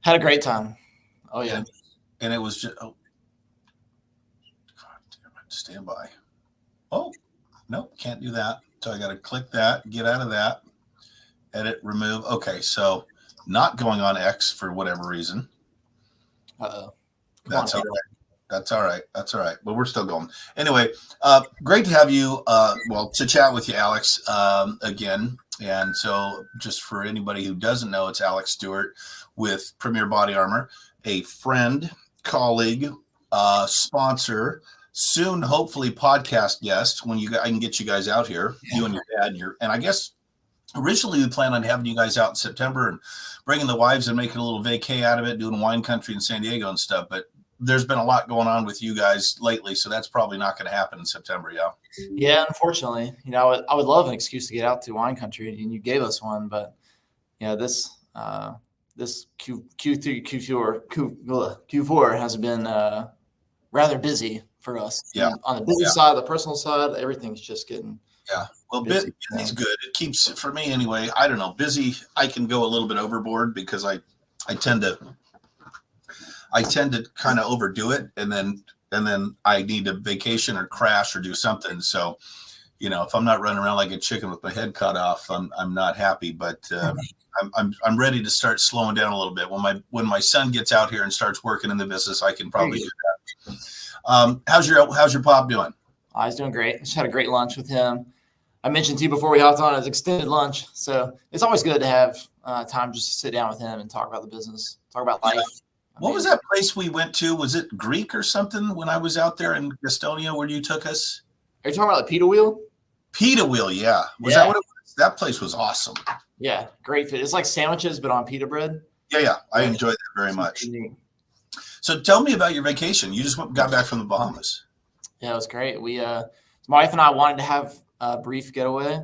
Had a great time. Oh yeah. And it was just, oh, God damn it, stand by. Oh, nope, can't do that. So I got to click that, get out of that, edit, remove. Okay, so not going on X for whatever reason. Uh-oh. That's all right. That's all right. That's all right. But we're still going. Anyway, great to have you, to chat with you, Alex, again. And so just for anybody who doesn't know, it's Alex Stewart with Premier Body Armor, a friend, colleague, sponsor, soon hopefully podcast guest when I can get you guys out here, you and your dad. And I guess originally we planned on having you guys out in September and bringing the wives and making a little vacay out of it, doing wine country in San Diego and stuff. But there's been a lot going on with you guys lately, so that's probably not going to happen in September. Yeah. Yeah, unfortunately, I would love an excuse to get out to wine country, and you gave us one. But this Q4 has been rather busy for us. Yeah. On the business side, the personal side, everything's just getting. Yeah. Well, busy's good. It keeps, for me anyway, I don't know, busy. I can go a little bit overboard because I tend to kind of overdo it, and then I need a vacation or crash or do something. So, if I'm not running around like a chicken with my head cut off, I'm not happy. But I'm ready to start slowing down a little bit. When my son gets out here and starts working in the business, I can probably do that. How's your pop doing? He's doing great. Just had a great lunch with him. I mentioned to you before we hopped on his extended lunch. So it's always good to have time just to sit down with him and talk about the business, talk about life. What was that place we went to? Was it Greek or something when I was out there in Gastonia where you took us? Are you talking about the Pita Wheel? Pita Wheel, yeah. Was that what it was? That place was awesome. Yeah, great fit. It's like sandwiches, but on pita bread. Yeah. I enjoyed that very much. So tell me about your vacation. You just got back from the Bahamas. Yeah, it was great. My wife and I wanted to have a brief getaway,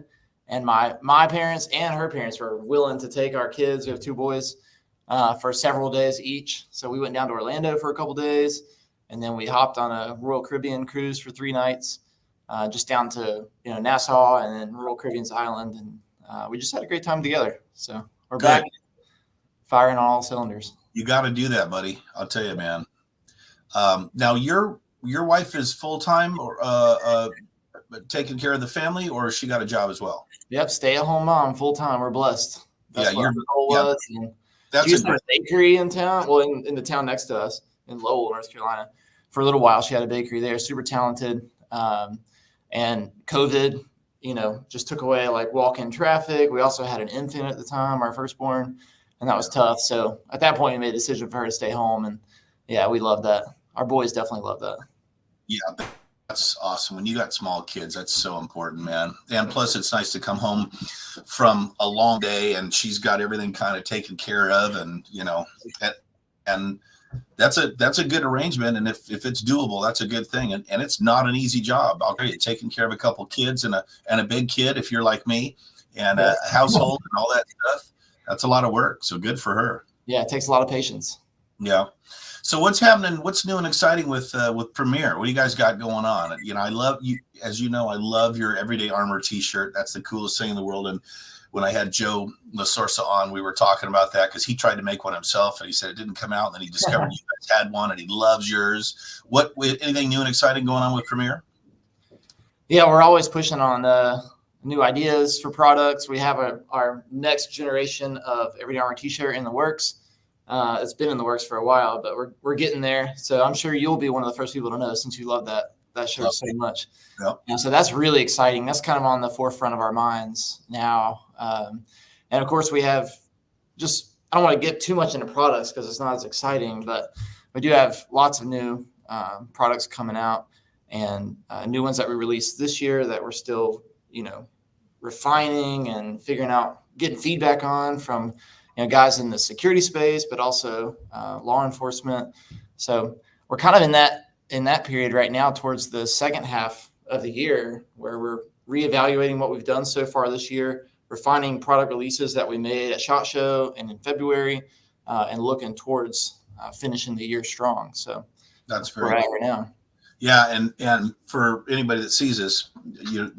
and my parents and her parents were willing to take our kids. We have 2 boys. For several days each. So we went down to Orlando for a couple days, and then we hopped on a Royal Caribbean cruise for 3 nights, just down to Nassau and then Royal Caribbean's Island, and we just had a great time together. So we're back firing on all cylinders. You got to do that, buddy. I'll tell you, man. Now your wife is full-time or taking care of the family, or has she got a job as well? Yep, stay-at-home mom, full-time. We're blessed. That's what our goal was. That's she used to have a bakery in town, well, in the town next to us in Lowell, North Carolina. For a little while, she had a bakery there, super talented. And COVID, just took away like walk-in traffic. We also had an infant at the time, our firstborn, and that was tough. So at that point, we made a decision for her to stay home. And we love that. Our boys definitely love that. Yeah, that's awesome. When you got small kids, that's so important, man. And plus, it's nice to come home from a long day and she's got everything kind of taken care of, and and that's a good arrangement. And if it's doable, that's a good thing. And it's not an easy job. I'll tell you, taking care of a couple kids and a big kid, if you're like me, and a household and all that stuff, that's a lot of work. So good for her. Yeah, it takes a lot of patience. Yeah. So what's happening? What's new and exciting with Premier? What do you guys got going on? I love you, as you know, I love your Everyday Armor T-shirt. That's the coolest thing in the world. And when I had Joe LaSorsa on, we were talking about that because he tried to make one himself and he said it didn't come out. And then he discovered you guys had one and he loves yours. Anything new and exciting going on with Premier? Yeah, we're always pushing on new ideas for products. We have our next generation of Everyday Armor T-shirt in the works. It's been in the works for a while, but we're getting there. So I'm sure you'll be one of the first people to know since you love that shirt so much. Yep. And so that's really exciting. That's kind of on the forefront of our minds now. And of course we have I don't want to get too much into products because it's not as exciting, but we do have lots of new products coming out and new ones that we released this year that we're still, refining and figuring out, getting feedback on from guys in the security space, but also law enforcement. So we're kind of in that period right now towards the second half of the year where we're reevaluating what we've done so far this year, refining product releases that we made at SHOT Show and in February, and looking towards finishing the year strong. So that's very right now. Yeah, and for anybody that sees this, you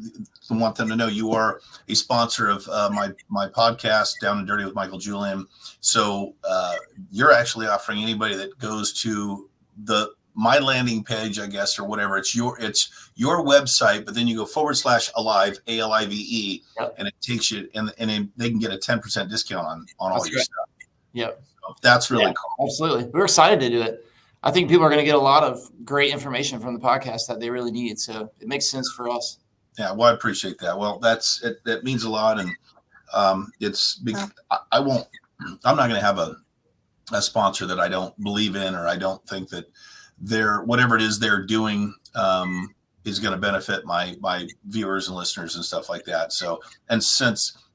want them to know you are a sponsor of my podcast, Down and Dirty with Michael Julian. So you're actually offering anybody that goes to my landing page, I guess, or whatever. It's your website, but then you go /alive, ALIVE, Yep. and it takes you and they can get a 10% discount on all your stuff. Yep. So that's really cool. Absolutely. We're excited to do it. I think people are going to get a lot of great information from the podcast that they really need. So it makes sense for us. Yeah, well, I appreciate that. Well, that means a lot, and it's I'm not going to have a sponsor that I don't believe in, or I don't think that whatever it is they're doing is going to benefit my viewers and listeners and stuff like that. So, and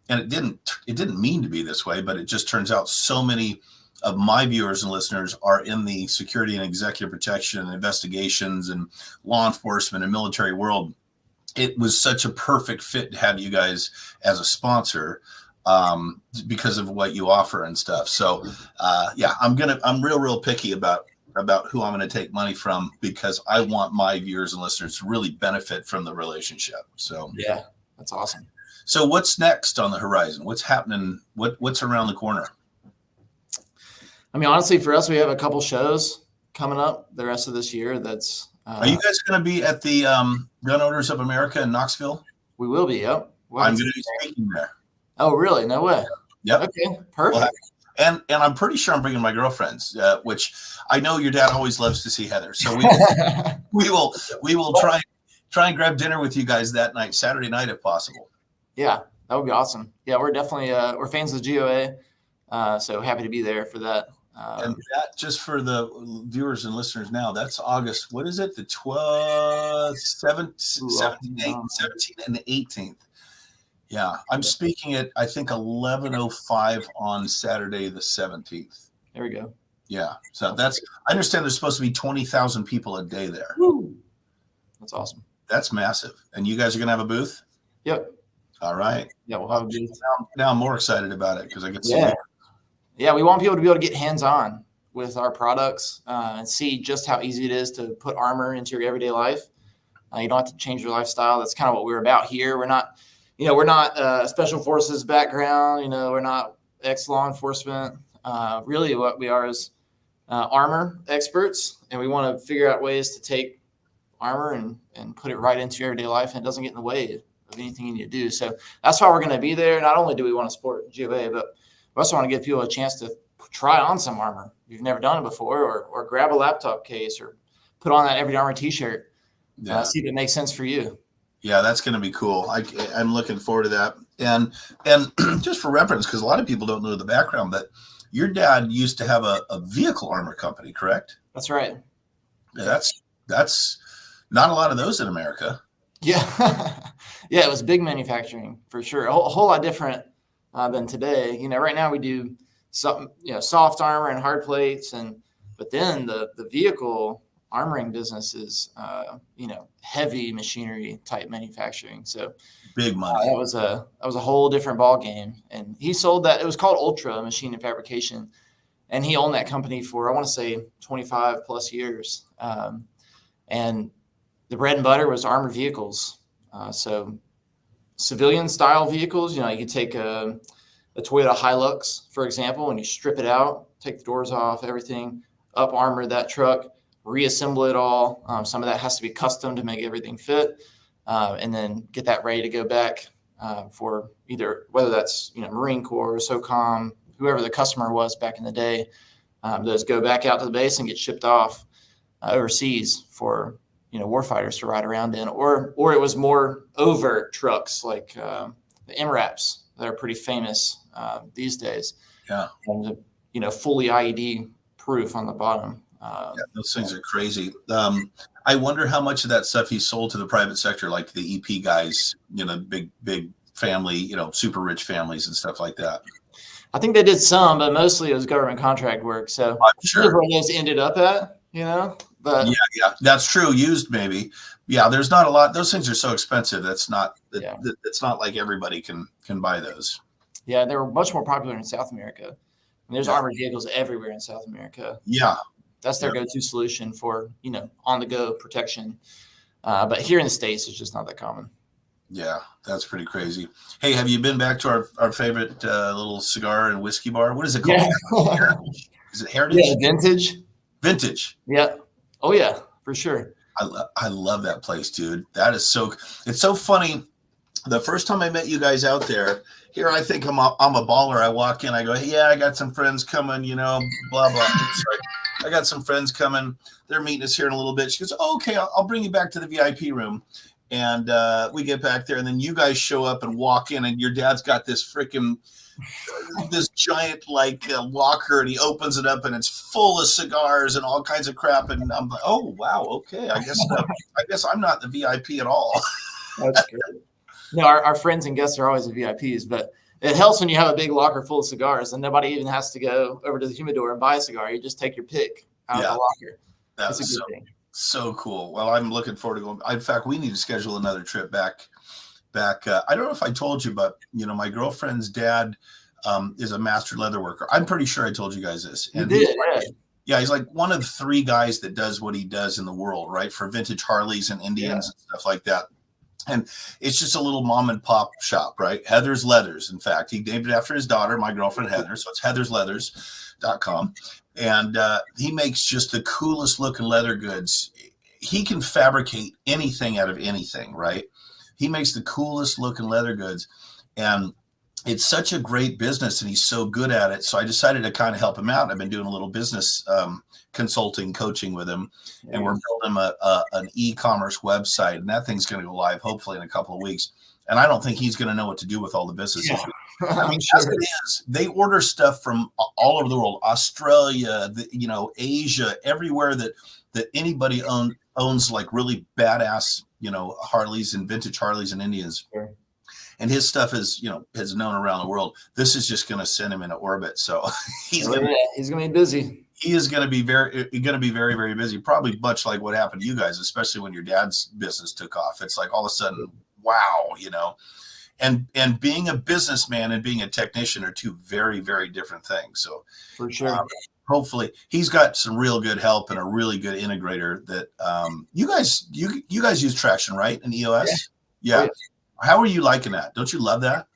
it didn't mean to be this way, but it just turns out so many of my viewers and listeners are in the security and executive protection and investigations and law enforcement and military world. It was such a perfect fit to have you guys as a sponsor because of what you offer and stuff. So I'm real picky about who I'm going to take money from, because I want my viewers and listeners to really benefit from the relationship. So yeah, that's awesome. So what's next on the horizon? What's happening? What's around the corner? I mean, honestly, for us, we have a couple shows coming up the rest of this year. That's Are you guys going to be at the Gun Owners of America in Knoxville? We will be. Yep. I'm going to be speaking there. Oh, really? No way. Yep. Okay. Perfect. Well, and I'm pretty sure I'm bringing my girlfriends, which I know your dad always loves to see Heather. So we will try and grab dinner with you guys that night, Saturday night, if possible. Yeah, that would be awesome. Yeah, we're definitely we're fans of GOA, so happy to be there for that. And that, just for the viewers and listeners now, that's August. What is it? The 12th, 17th, and the 18th. Yeah, I'm speaking at, I think, 11:05 on Saturday the 17th. There we go. Yeah, so I understand there's supposed to be 20,000 people a day there. Woo. That's awesome. That's massive. And you guys are going to have a booth? Yep. All right. Yeah, we'll have a booth. Now I'm more excited about it because I get to see it. Yeah, we want people to be able to get hands-on with our products and see just how easy it is to put armor into your everyday life. You don't have to change your lifestyle. That's kind of what we're about here. We're not special forces background. We're not ex-law enforcement. Really what we are is armor experts, and we want to figure out ways to take armor and put it right into your everyday life, and it doesn't get in the way of anything you need to do. So that's why we're going to be there. Not only do we want to support GOA, but we also want to give people a chance to try on some armor if you've never done it before, or grab a laptop case or put on that Everyday Armor t-shirt. See if it makes sense for you. Yeah, that's going to be cool. I'm looking forward to that. And just for reference, because a lot of people don't know the background, but your dad used to have a vehicle armor company, correct? That's right. Yeah, that's not a lot of those in America. Yeah. Yeah, it was big manufacturing for sure. A whole lot different than today. Right now we do some, soft armor and hard plates, but then the vehicle armoring business is, heavy machinery type manufacturing. So big money. That was a whole different ball game. And he sold that. It was called Ultra Machine and Fabrication, and he owned that company for, I want to say, 25 plus years. And the bread and butter was armored vehicles. So civilian style vehicles, you could take a Toyota Hilux, for example, and you strip it out, take the doors off, everything, up armor that truck, reassemble it all. Some of that has to be custom to make everything fit, and then get that ready to go back for either, whether that's Marine Corps, SOCOM, whoever the customer was back in the day. Those go back out to the base and get shipped off overseas for warfighters to ride around in, or it was more overt trucks like the MRAPs that are pretty famous these days. Yeah, and fully IED proof on the bottom. Those things are crazy. I wonder how much of that stuff he sold to the private sector, like the EP guys, big family, super rich families and stuff like that. I think they did some, but mostly it was government contract work. So I'm sure where those ended up at, but yeah, that's true. Used maybe. Yeah, there's not a lot. Those things are so expensive. It's not like everybody can buy those. Yeah, they were much more popular in South America. And there's armored vehicles everywhere in South America. Yeah. That's their go-to solution for, on the go protection. But here in the States, it's just not that common. Yeah, that's pretty crazy. Hey, have you been back to our favorite little cigar and whiskey bar? What is it called? Yeah. Is it Heritage? Yeah, Vintage. Vintage. Yeah. Oh yeah, for sure. I love that place, dude. It's so funny. The first time I met you guys out there, here I think I'm a baller. I walk in, I go, hey, yeah, I got some friends coming, blah, blah. Sorry. I got some friends coming. They're meeting us here in a little bit. She goes, oh, okay, I'll bring you back to the VIP room. And we get back there, and then you guys show up and walk in, and your dad's got this giant locker, and he opens it up, and it's full of cigars and all kinds of crap. And I'm like, oh wow, okay, I guess I'm not the VIP at all. That's great. No, our friends and guests are always the VIPs, but it helps when you have a big locker full of cigars, and nobody even has to go over to the humidor and buy a cigar. You just take your pick out of the locker. That's a good thing. So cool. Well, I'm looking forward to going. In fact, we need to schedule another trip back. I don't know if I told you, but my girlfriend's dad is a master leather worker. I'm pretty sure I told you guys this. And you did, yeah. He's like one of the 3 guys that does what he does in the world, right? For vintage Harleys and Indians and stuff like that. And it's just a little mom and pop shop, right? Heather's Leathers. In fact, he named it after his daughter, my girlfriend Heather. So it's heathersleathers.com. And he makes just the coolest looking leather goods. He can fabricate anything out of anything, right? He makes the coolest looking leather goods. And it's such a great business, and he's so good at it. So I decided to kind of help him out. I've been doing a little business consulting, coaching with him, and we're building an e-commerce website, and that thing's going to go live hopefully in a couple of weeks. And I don't think he's going to know what to do with all the business. Yeah. I mean, as it is, they order stuff from all over the world, Australia, Asia, everywhere that anybody owns like really badass, Harleys and vintage Harleys and Indians. Sure. And his stuff is known around the world. This is just going to send him into orbit. So he's going to be busy. He is going to be very, very busy. Probably much like what happened to you guys, especially when your dad's business took off. It's like all of a sudden, wow, and being a businessman and being a technician are 2 very, very different things. So for sure. Hopefully he's got some real good help and a really good integrator that you guys use Traction, right? And EOS. Yeah. Oh, yeah. How are you liking that? Don't you love that?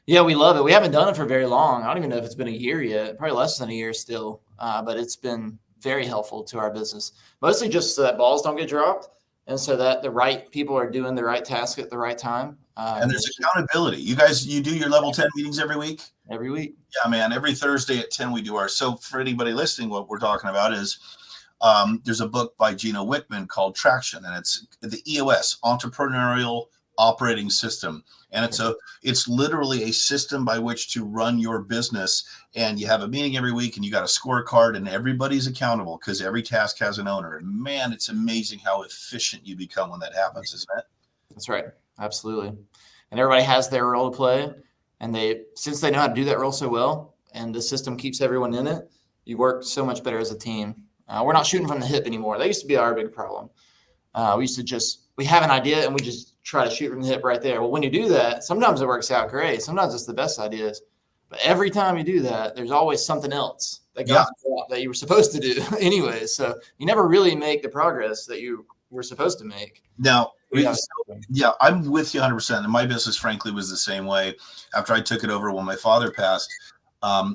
Yeah, we love it. We haven't done it for very long. I don't even know if it's been a year yet, probably less than a year still. But it's been very helpful to our business, mostly just so that balls don't get dropped and so that the right people are doing the right task at the right time. And there's accountability. You do your level 10 meetings every week? Every week. Yeah, man. Every Thursday at 10 we do ours. So for anybody listening, what we're talking about is there's a book by Gino Wickman called Traction, and it's the EOS, Entrepreneurial Operating System. And it's literally a system by which to run your business. And you have a meeting every week, and you got a scorecard, and everybody's accountable because every task has an owner. And man, it's amazing how efficient you become when that happens, isn't it? That's right. Absolutely. And everybody has their role to play. And since they know how to do that role so well, and the system keeps everyone in it, you work so much better as a team. We're not shooting from the hip anymore. That used to be our big problem. We have an idea and we just try to shoot from the hip right there. Well, when you do that, sometimes it works out great. Sometimes it's the best ideas. But every time you do that, there's always something else that that you were supposed to do anyway. So you never really make the progress that you were supposed to make. Now, I'm with you 100%. And my business, frankly, was the same way after I took it over when my father passed.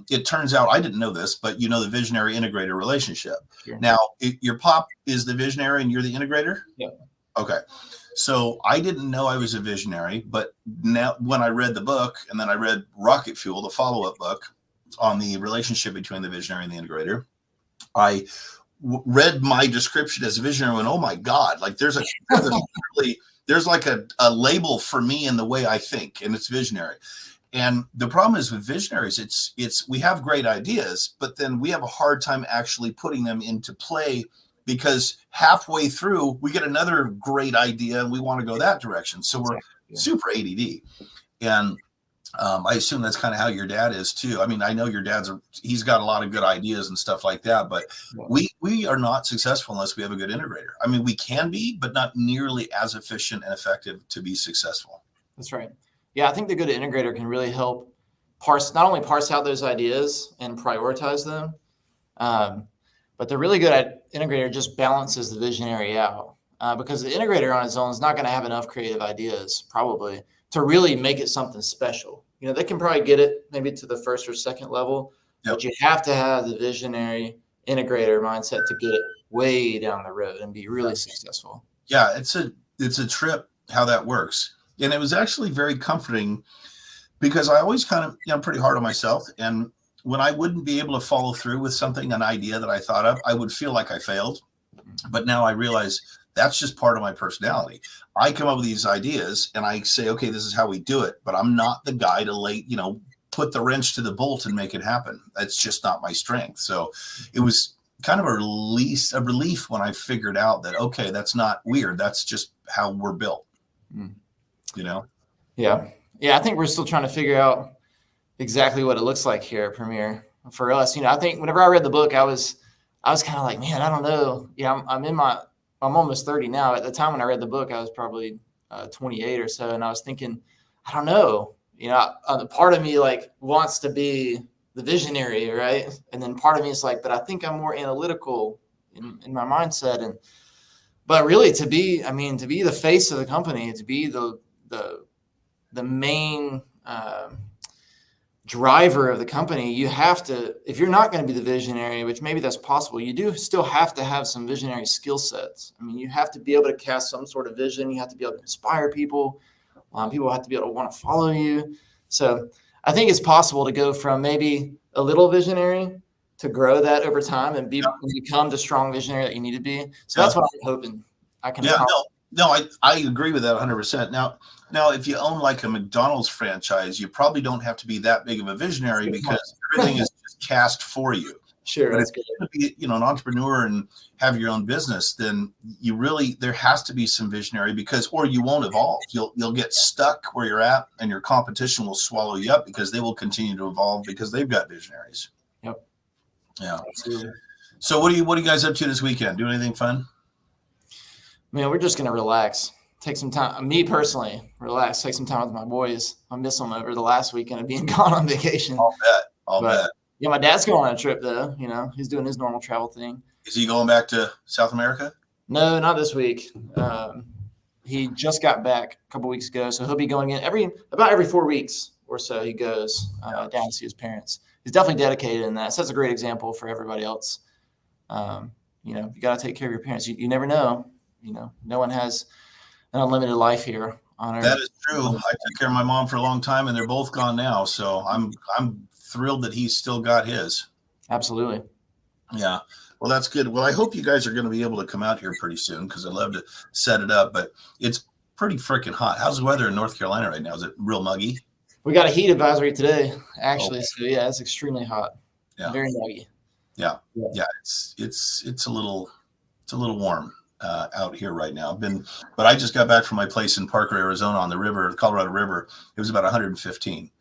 It turns out, I didn't know this, but the visionary integrator relationship. Sure. Now, your pop is the visionary and you're the integrator? Yeah. Okay. So I didn't know I was a visionary, but now when I read the book and then I read Rocket Fuel, the follow-up book on the relationship between the visionary and the integrator, I read my description as a visionary and went, oh my God, like there's like a label for me in the way I think, and it's visionary. And the problem is with visionaries, it's we have great ideas, but then we have a hard time actually putting them into play because halfway through we get another great idea and we want to go that direction. So we're super ADD. And I assume that's kind of how your dad is too. I mean, I know your he's got a lot of good ideas and stuff like that, but we are not successful unless we have a good integrator. I mean, we can be, but not nearly as efficient and effective to be successful. That's right. Yeah, I think the good integrator can really help not only parse out those ideas and prioritize them, But the really good integrator just balances the visionary out, because the integrator on its own is not going to have enough creative ideas probably to really make it something special. They can probably get it maybe to the first or second level, but you have to have the visionary integrator mindset to get it way down the road and be really successful. Yeah, it's a trip how that works. And it was actually very comforting because I always kind of, I'm pretty hard on myself. And when I wouldn't be able to follow through with something, an idea that I thought of, I would feel like I failed. But now I realize that's just part of my personality. I come up with these ideas and I say, okay, this is how we do it. But I'm not the guy to put the wrench to the bolt and make it happen. That's just not my strength. So it was kind of a relief when I figured out that, okay, that's not weird. That's just how we're built, Yeah. Yeah. I think we're still trying to figure out exactly what it looks like here at Premier for us. I think whenever I read the book, I was kind of like, man, I don't know. I'm almost 30 now. At the time when I read the book, I was probably 28 or so. And I was thinking, I don't know, part of me wants to be the visionary, right? And then part of me is like, but I think I'm more analytical in my mindset. But really to be the face of the company, to be the main driver of the company, you have to, if you're not going to be the visionary, which maybe that's possible, you do still have to have some visionary skill sets. You have to be able to cast some sort of vision. You have to be able to inspire people. People have to be able to want to follow you. So I think it's possible to go from maybe a little visionary to grow that over time and become the strong visionary that you need to be. So that's what I'm hoping I can accomplish. No, I agree with that 100%. Now, if you own like a McDonald's franchise, you probably don't have to be that big of a visionary because everything is just cast for you. Sure, but that's if good. you're going to be, an entrepreneur and have your own business, then there has to be some visionary or you won't evolve. You'll get stuck where you're at, and your competition will swallow you up because they will continue to evolve because they've got visionaries. Yep. Yeah. Absolutely. So what are you guys up to this weekend? Do anything fun? Man, we're just gonna relax. Take some time. Me personally, relax. Take some time with my boys. I miss them over the last weekend of being gone on vacation. I'll bet. Yeah, my dad's going on a trip though. He's doing his normal travel thing. Is he going back to South America? No, not this week. He just got back a couple weeks ago, so he'll be going in about every 4 weeks or so. He goes down to see his parents. He's definitely dedicated in that. So that's a great example for everybody else. You got to take care of your parents. You never know. No one has an unlimited life here on Earth. That is true. I took care of my mom for a long time, and they're both gone now. So I'm thrilled that he's still got his. Absolutely. Yeah. Well, that's good. Well, I hope you guys are going to be able to come out here pretty soon because I'd love to set it up. But it's pretty freaking hot. How's the weather in North Carolina right now? Is it real muggy? We got a heat advisory today, actually. Okay. So yeah, it's extremely hot. Yeah. Very muggy. Yeah. It's a little warm out here right now. But I just got back from my place in Parker, Arizona on the river, Colorado River. It was about 115.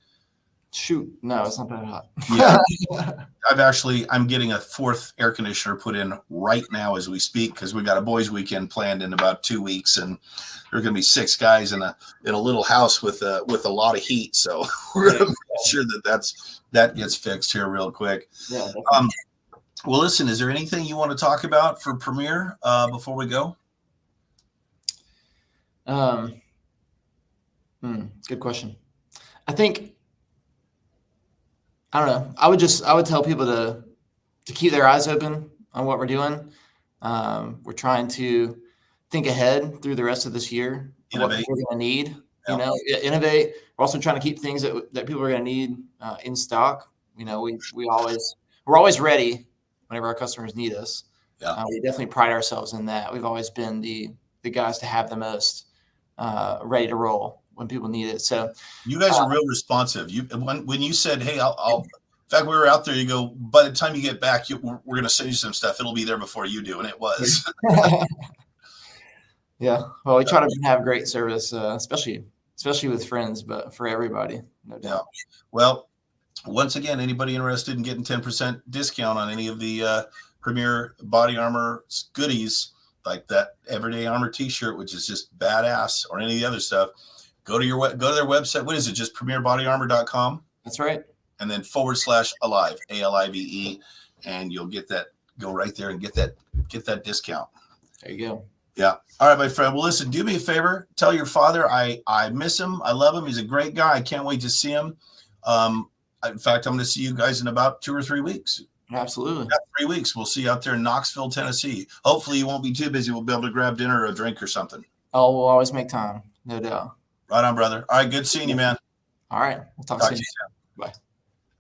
Shoot. No, it's not that hot. Yeah. I'm getting a fourth air conditioner put in right now as we speak because we got a boys' weekend planned in about 2 weeks, and there's going to be 6 guys in a little house with a lot of heat. So we're going to make sure that gets fixed here real quick. Yeah. Well, listen, is there anything you want to talk about for Premier before we go? Good question. I think, I don't know. I would tell people to keep their eyes open on what we're doing. We're trying to think ahead through the rest of this year. Innovate. What we're going to need, innovate. We're also trying to keep things that people are going to need in stock. We're always ready whenever our customers need us. Yeah. We definitely pride ourselves in that. We've always been the guys to have the most ready to roll when people need it. So you guys are real responsive. When you said, "Hey, I'll," in fact, we were out there. You go, by the time you get back, we're going to send you some stuff. It'll be there before you do, and it was. Yeah. Well, we try to have great service, especially with friends, but for everybody, no doubt. Yeah. Well, once again, anybody interested in getting 10% discount on any of the Premier Body Armor goodies, like that Everyday Armor T-shirt, which is just badass, or any of the other stuff, go to their website. What is it? Just premierbodyarmor.com. That's right. And then /alive, ALIVE, and you'll get that go right there and get that discount. There you go. Yeah. All right, my friend. Well, listen, do me a favor. Tell your father I miss him. I love him. He's a great guy. I can't wait to see him. In fact, I'm going to see you guys in about 2 or 3 weeks. Absolutely. Yeah, 3 weeks. We'll see you out there in Knoxville, Tennessee. Hopefully you won't be too busy. We'll be able to grab dinner or a drink or something. Oh, we'll always make time. No doubt. Right on, brother. All right. Good seeing you, man. All right. We'll talk soon. To you soon. Bye.